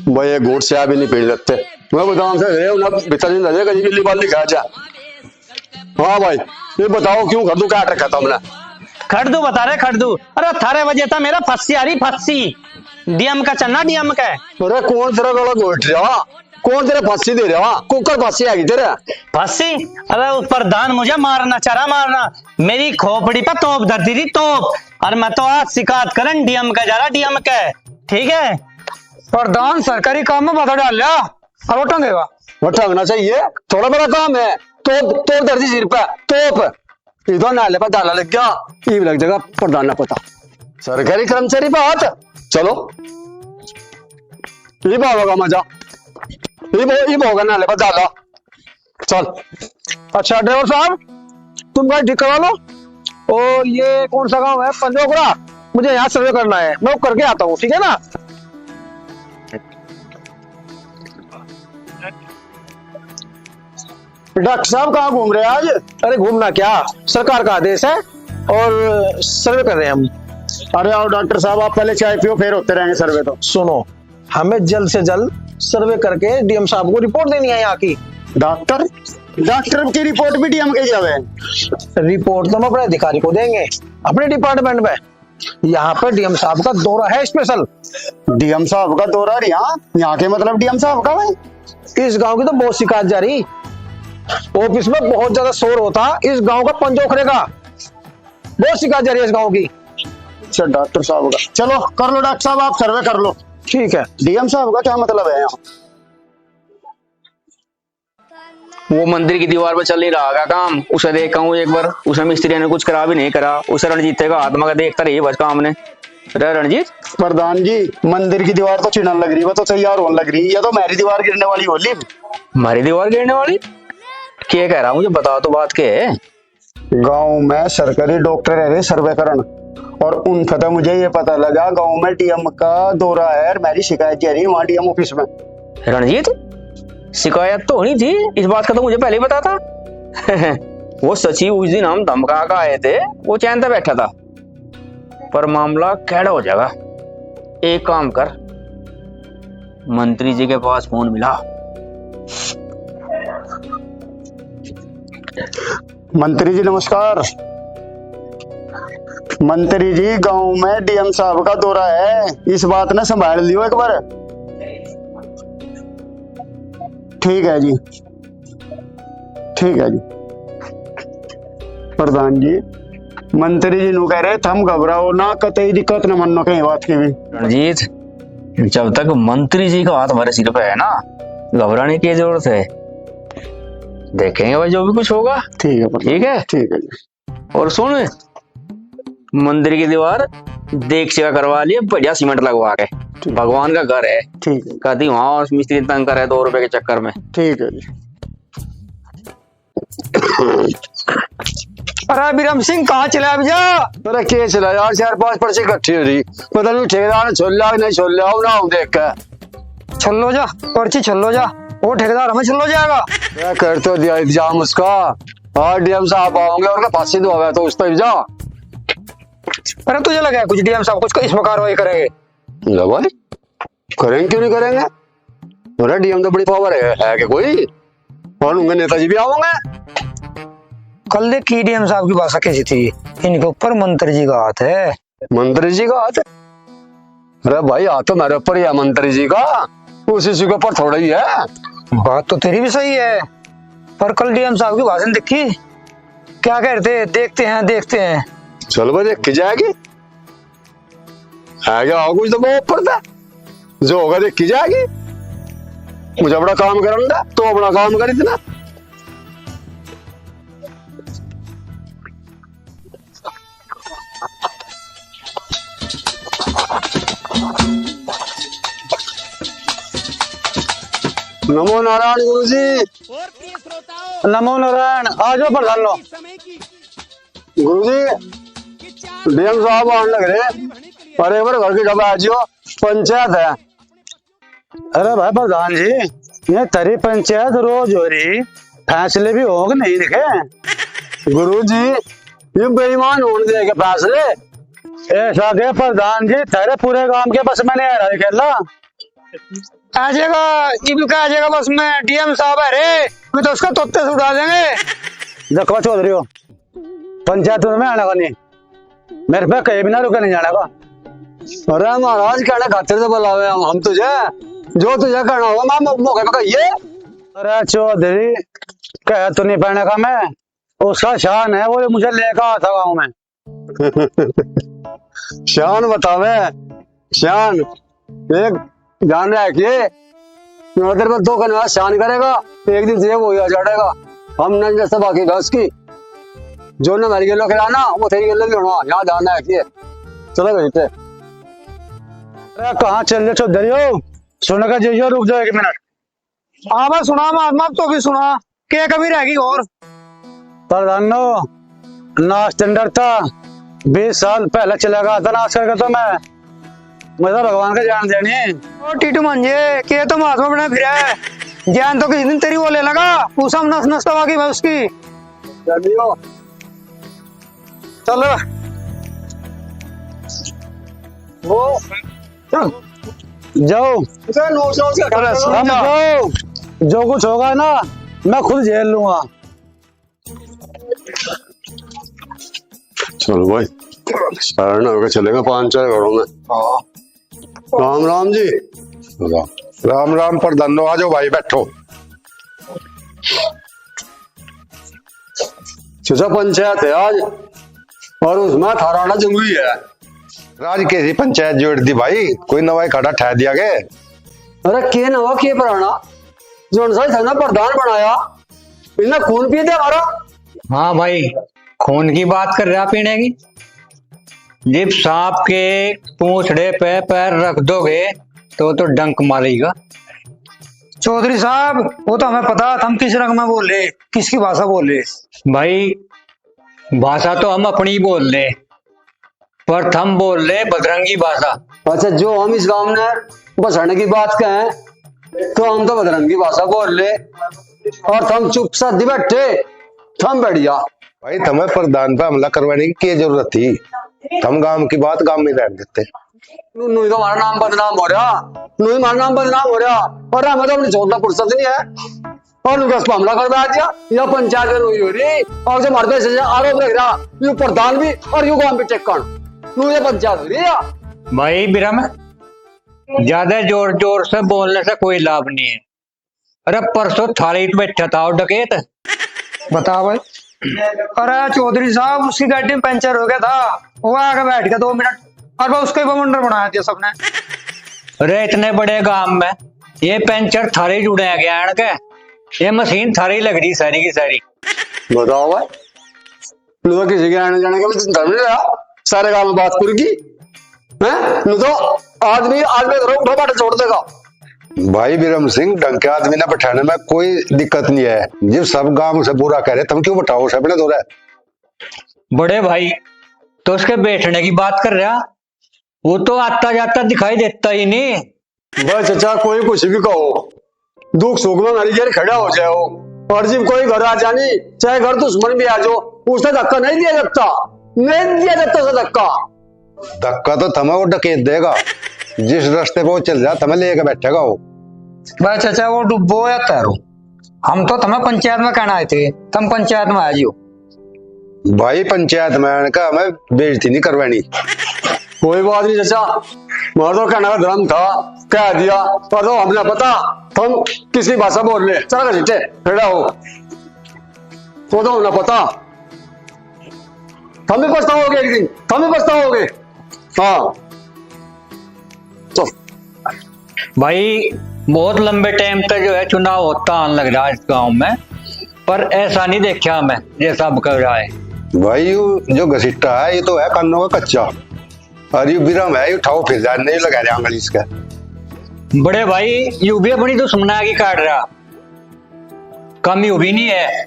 भाई ये गोट से भी नहीं पी सकते। मैं बताऊं से ना भीतर नहीं रहे कहीं बिल्ली बाल लिखा जा। हाँ भाई ये बताओ क्यों कर दूं, क्या रखा था हमने? खड़दू बता रहे खड़दू। अरे 18 बजे था मेरा फस्सी आ रही फस्सी। डीएम का चन्ना डीएम का है। अरे कौन तेरा गला घोट रहा, कौन तेरा फांसी दे रहा, कुकर फांसी आएगी तेरा फस्सी। अरे उस प्रधान मुझे मारना चारा मारना, मेरी खोपड़ी पर तोप धरती थी तोप। और मैं तो आज शिकायत करन डीएम का जा रहा डीएम का। ठीक है प्रधान सरकारी काम में बाधा डाल लिया, अब वो टंगेगा। वो ठगना चाहिए, थोड़ा बड़ा काम है। तोप दर्दी सिर पे तोप इधर नाले पर डाला लग गया, ये लग जाएगा प्रधान ना पता सरकारी कर्मचारी बात। चलो ये होगा मजा, ये होगा नाले पर डाला। चल अच्छा ड्राइवर साहब तुम गाड़ी ठीक करवा लो। और ये कौन सा गांव है? पंजोगरा। मुझे यहाँ सर्वे करना है, मैं वो करके आता हूँ, ठीक है ना? डॉक्टर साहब कहाँ घूम रहे हैं आज? अरे घूमना क्या, सरकार का आदेश है और सर्वे कर रहे हैं हम। अरे आओ डॉक्टर साहब, आप पहले चाय पियो फिर होते रहेंगे सर्वे। तो सुनो, हमें जल्द से जल्द सर्वे करके डीएम साहब को रिपोर्ट देनी है यहाँ की। डॉक्टर की रिपोर्ट भी डीएम के जावे? रिपोर्ट तो हम अपने अधिकारी को देंगे, अपने डिपार्टमेंट में। यहाँ पे डीएम साहब का दौरा है स्पेशल। डीएम साहब का दौरा? यहाँ के मतलब डीएम साहब का भाई? इस गांव की तो बहुत शिकायत जा रही, ऑफिस में बहुत ज्यादा शोर होता इस गांव का पंजोखरे का, बहुत शिकायत जा रही है इस गांव की। अच्छा डॉक्टर साहब का, चलो कर लो डॉक्टर साहब, आप सर्वे कर लो। ठीक है। डीएम साहब का क्या मतलब है यहाँ? वो मंदिर की दीवार पर चल नहीं रहा का काम, उसे देखा हूँ एक बार, उसे मिस्त्री ने कुछ करा भी नहीं करा, उसे रणजीत का आत्मा का देखता रही बस काम ने। रणजीत प्रधान जी मंदिर की दीवार तो चिड़न लग रही, वो तो तैयार होने लग रही है, तो मेरी दीवार गिरने वाली होली। हमारी दीवार गिरने वाली? क्या कह रहा, मुझे बता तो बात के है। गांव में सरकारी डॉक्टर रहे सर्वे करण, और उन फतह मुझे ये पता लगा गांव में डीएम का दौरा है और मेरी शिकायत जा रही है वहां डीएम ऑफिस में। रणजीत शिकायत तो होनी थी, इस बात का तो मुझे पहले ही पता था। वो सचिव उस दिन हम धमका का आए थे, वो चैन से बैठा था, पर मामला कैड़ा हो जाएगा। एक काम कर, मंत्री जी के पास फोन मिला। मंत्री जी नमस्कार। मंत्री जी गांव में डीएम साहब का दौरा है, इस बात ने संभाल लियो एक बार। ठीक है जी, ठीक है जी। प्रधान जी मंत्री जी नु कह रहे थे हम घबराओ ना, कतई दिक्कत न मनो कहीं बात की भी। रणजीत जब तक मंत्री जी का हाथ हमारे सिर पे है ना, घबराने की जरूरत है। देखेंगे भाई जो भी कुछ होगा। ठीक है ठीक है ठीक है जी। और सुन, मंदिर की दीवार देख से करवा लिए बढ़िया सीमेंट लगवा के, भगवान का घर है। ठीक है कहती वहां मिस्त्री तंग करे 2 रुपए के चक्कर में। ठीक है जी। अरे बिरम सिंह कहाँ चला अब जा? अरे के चला यार, 4-5 पर्ची इकट्ठी हो रही, पता नहीं ठेकेदार ने छोड़ लिया नहीं छोड़ लिया ना, देख के छल्लो जा, पर्ची छल्लो जा, वो ठेकेदार हमें छल्लो जाएगा। क्या कर तो दिया एग्जाम उसका, और डीएम साहब आओगे और फांसी दो तो उस पर जा। अरे तुझे लगा है कुछ डीएम साहब कुछ इसमें कार्रवाई करेंगे? भाई करेंगे क्यों नहीं करेंगे, अरे डीएम तो बड़ी पावर है कि कोई, और उनके नेताजी भी आओगे। कल देख की डीएम साहब की भाषा कैसी थी, इनके ऊपर मंत्री जी का हाथ है। मंत्री जी का हाथ है? अरे भाई हाथ तो मेरे ऊपर ही है मंत्री जी का, उसी के ऊपर थोड़ा ही है। बात तो तेरी भी सही है, पर कल डीएम साहब की भाषण देखी, क्या कहते? देखते हैं। चलो भाई देख के जाएगी, है क्या कुछ तो बहुत ऊपर था, जो होगा देख की जाएगी। मुझे अपना काम करूंगा तो अपना काम कर इतना। नमो नारायण गुरु जी। नमो नारायण। आज प्रधान लो गुरु जी, डीएम साहब आने लग रहे, अरे बार घर की डब्बा आजियो, पंचायत है। अरे भाई प्रधान जी, ये तेरी पंचायत रोज हो रही, फैसले भी होंगे नहीं दिखे। गुरु जी ये बेईमान होने देंगे फैसले? ऐसा के प्रधान जी, तेरे पूरे गांव के बस मैंने हराई खेला, आ जाएगा, इब्ल का आ जाएगा बस में। डीएम साहब है रे, मैं तो उसका तोते से उड़ा देंगे। देखो चौधरी हो, पंचायत में आने का नहीं, मेरे पे कहीं भी ना रुके नहीं जाने का। अरे महाराज कहने खातिर तो बुलावे हम तुझे, जो तुझे कहना होगा मैं मौके पे कहिए। अरे चौधरी कह तो नहीं पहने का मैं, उसका शान है वो मुझे लेकर आया था गाँव में। शान बतावे, शान एक ध्यान रखिए, उधर में 2 कन्या शान करेगा, एक दिन से वो ही आ जाएगा। हम न जैसे बाकी घास की जो न मर गए खिलाना वो थे गए होना, यहाँ ध्यान रखिए। चलो बेटे। अरे कहाँ चल रहे चौधरी हो, सुन का जो रुक जाओ 1 मिनट। हाँ मैं सुना महात्मा, तो भी सुना क्या कभी रहेगी और प्रधानो नाच टेंडर था 20 साल पहले चला गया था नाच करके, तो मैं तो भगवान का जान देनी। ओ टीटू मंजे के तो महात्मा बना फिर है, ज्ञान तो किसी दिन तेरी वो ले लगा, पूछा नस नस तो बाकी मैं उसकी। चलियो चलो वो चल जाओ, अरे सुन जा। जाओ, जो कुछ होगा ना मैं खुद झेल लूंगा। चलो भाई शरण होकर चलेगा 5-4 घरों में। राम राम जी। राम राम प्रधानो, आ जाओ भाई बैठो। चाचा पंचायत है आज, और उसमें थाराना जंगली है। राज कैसी पंचायत जोड़ दी भाई, कोई नवाई खड़ा ठह दिया गए। अरे के नवा के पुराना जो था प्रधान बनाया, इन्हें खून पिए थे हमारा। हाँ भाई, खून की बात कर रहा पीने की। जब सांप के पूंछड़े पे पैर रख दोगे तो डंक मारेगा। चौधरी साहब वो तो हमें पता, हम किस रंग में बोले, किसकी भाषा बोले। भाई भाषा तो हम अपनी ही बोल ले, पर हम बोल ले बदरंगी भाषा। अच्छा, जो हम इस गांव में बसने की बात कहें तो हम तो बदरंगी भाषा बोल ले, और हम चुप साधी बैठे, हम बढ़िया। भाई तुम्हें प्रधान पे हमला करवाने की क्या जरूरत थी, हम गांव की बात गांव में रहने देते। नूही तो हमारा नाम बदनाम हो रहा, नूही हमारा नाम बदनाम हो रहा, और हमें तो अपनी छोड़ना फुर्सत नहीं है, और उनका हमला करवा दिया। यह पंचायत में नूही हो रही, और जो हमारे पे आरोप लग रहा, यू प्रधान भी और यू गांव भी टेक्कण, नूही ये पंचायत हो रही है। भाई बिरम, ज्यादा जोर जोर से बोलने से कोई लाभ नहीं है। अरे परसों थाली बैठा था और डकैत। बता भाई। अरे चौधरी साहब उसकी गाड़ी में पंचर हो गया था, वो आके बैठ गया 2 मिनट, और बस उसको बमंडर बनाया दिया सबने। अरे इतने बड़े गांव में ये पंचर थारी जुड़ा गया है क्या? ये मशीन थारी लग रही सारी की सारी। बताओ भाई, तो किसी के आने जाने का भी चिंता नहीं रहा, सारे गांव में बात पूरी की है, तो आदमी उठा बाटे छोड़ देगा। भाई बिरम सिंह, ढंग के आदमी ना बैठाने में कोई दिक्कत नहीं है, जब सब गांव से बुरा कह रहे तुम क्यों बैठाओ सबने दो रहे। बड़े भाई तो उसके बैठने की बात कर रहा, वो तो आता जाता दिखाई देता ही नहीं। भाई चचा कोई कुछ भी कहो, दुख सुख में मेरी जेर खड़ा हो जाओ, और जब कोई घर आ जानी, चाहे घर दुश्मन भी आ जाओ, उसे धक्का नहीं दिया जाता, नहीं दिया जाता उसे धक्का। धक्का तो तुम्हें वो डकेत देगा, जिस रास्ते पे वो चल जाए तुम्हें लेके बैठेगा वो। भाई चाचा वो डुब्बो या तैरो, हम तो तुम्हें पंचायत में कहना आए थे, तुम पंचायत में आ जियो। भाई पंचायत में आने का हमें बेइज्जती नहीं करवानी। कोई बात नहीं चचा, मार तो कहना का धर्म था, कह दिया, पर तो हमने पता हम किसी भाषा बोल ले, चला सीटे खड़ा हो, वो तो हमने पता। हम भी पछताओगे एक दिन, हम भी पछताओगे। हाँ तो भाई बहुत लंबे टाइम तक जो है चुनाव होता आने लग रहा है इस गांव में, पर ऐसा नहीं देखा मैं जैसा अब कर रहा है। भाई यू जो घसीटा है ये तो है कानों का कच्चा, और यू बिरम है, यू ठाओ फिर जाने नहीं लगा रहे आंगली इसका। बड़े भाई यू भी अपनी दुश्मना की काट रहा, कम यू भी नहीं है।